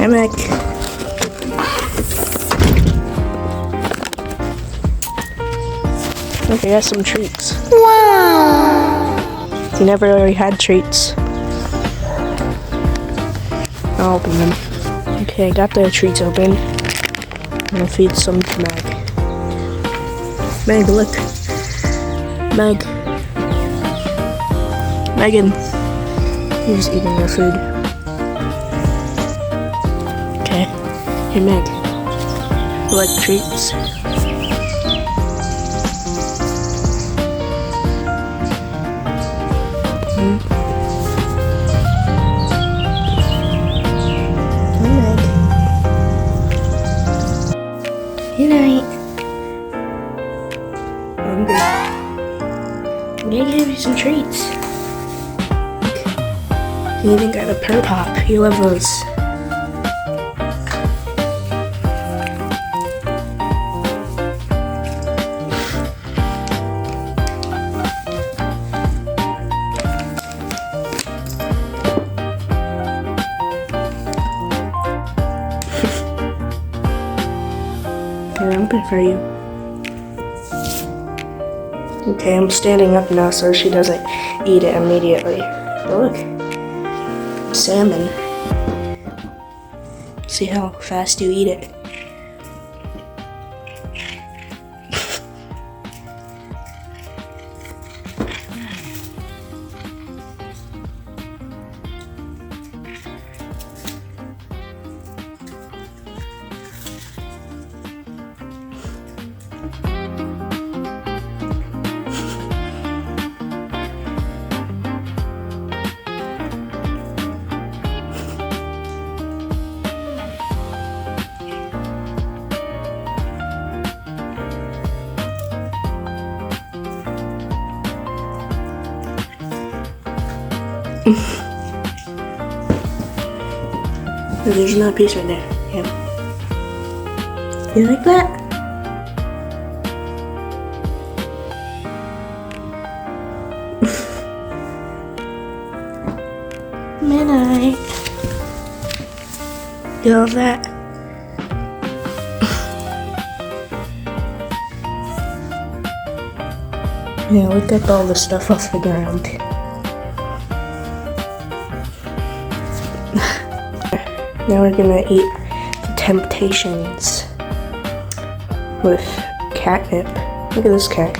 Hi, Meg. Look, I got some treats. Wow! You never really had treats. I'll open them. Okay, I got the treats open. I'm gonna feed some to Meg. Meg, look. Meg. Megan. He's eating your food. Okay. Hey, Meg. You like treats? Good night. Hungry. I'm gonna give you some treats. You even got a Purr Pop. You love those. I'm open for you. Okay, I'm standing up now so she doesn't eat it immediately. Look, salmon. See how fast you eat it. There's another piece right there. Yeah. You like that? Midnight. You love that? Yeah, look at all the stuff off the ground. Now we're gonna eat the Temptations with catnip. Look at this cat.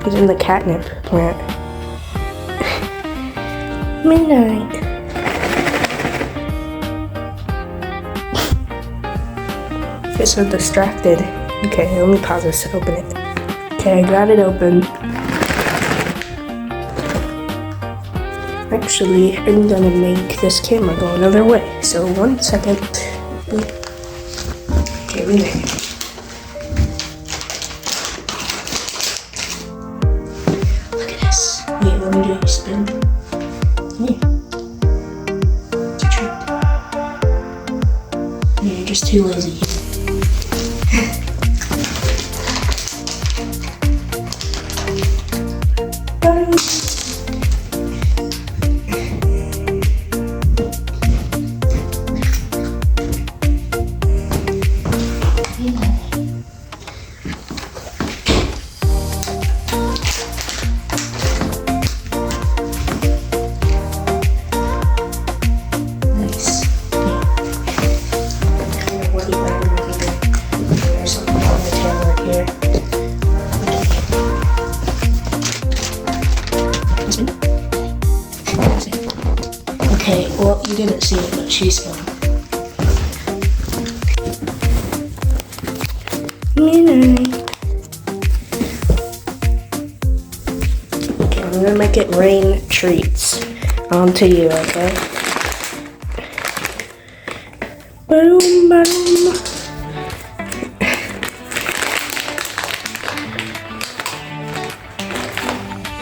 He's in the catnip plant. Midnight. Get so distracted. Okay, let me pause this to open it. Okay, I got it open. Actually, I'm gonna make this camera go another way. So 1 second. Okay, we made it. Look at this. Wait, let me do a spin. Yeah. It's a treat. You're just too lazy. Okay, well, you didn't see it, but she's fun. Midnight. Okay, I'm gonna make it rain treats onto you, okay? Boom, boom.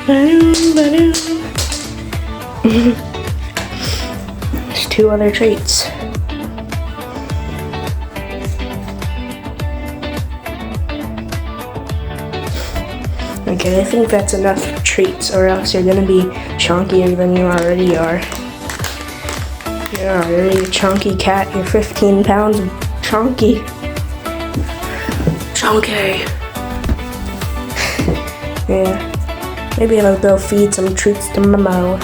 Boom, boom. There's 2 other treats. Okay, I think that's enough treats, or else you're gonna be chunkier than you already are. Yeah, you're a chunky cat. You're 15 pounds chunky. Chunky. Yeah. Maybe I'll go feed some treats to Momo.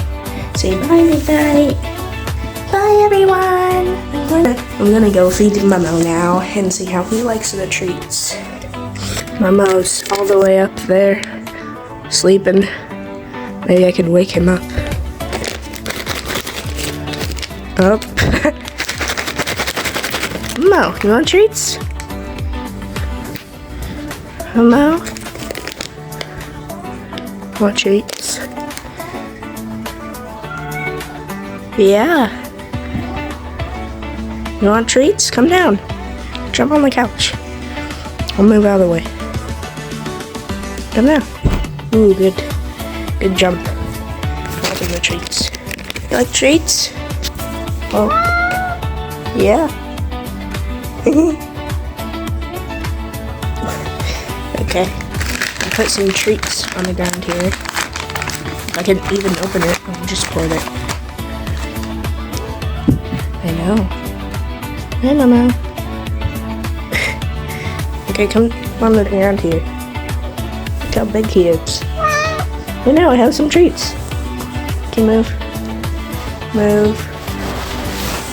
Say bye, everybody. Bye, everyone. I'm gonna go feed Momo now and see how he likes the treats. Momo's all the way up there, sleeping. Maybe I could wake him up. Up. Momo, you want treats? Momo? Want treats? Yeah. You want treats? Come down. Jump on the couch. I'll move out of the way. Come down. Ooh, good. Good jump. Wanting the treats. You like treats? Oh. Yeah. Okay. I'll put some treats on the ground here. If I can even open it, I'll just pour it. I know. Hey, Momo. Okay, come on the ground here. Look how big he is. I know, I have some treats. Can you move? Move.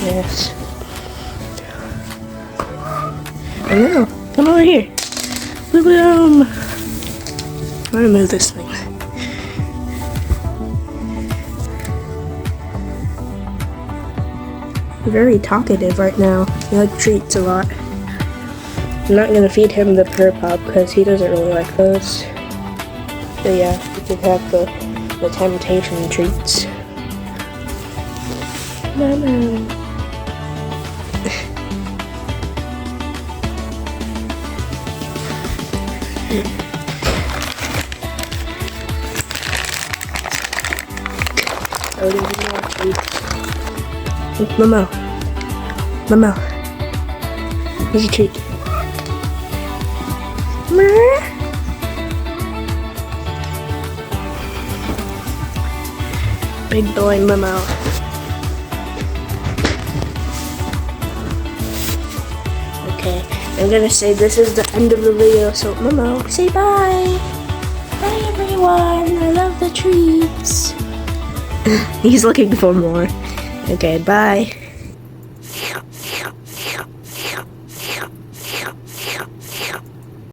Yes. I know. Come over here. Boom. I'm gonna move this thing. Very talkative right now. He likes treats a lot. I'm not gonna feed him the Purr Pop because he doesn't really like those. But yeah, we could have the temptation treats. Mama. Oh, there's more treats. Momo. Momo. Here's a treat. Big boy Momo. Okay, I'm gonna say this is the end of the video, so Momo, say bye! Bye everyone, I love the treats! He's looking for more. Okay, bye.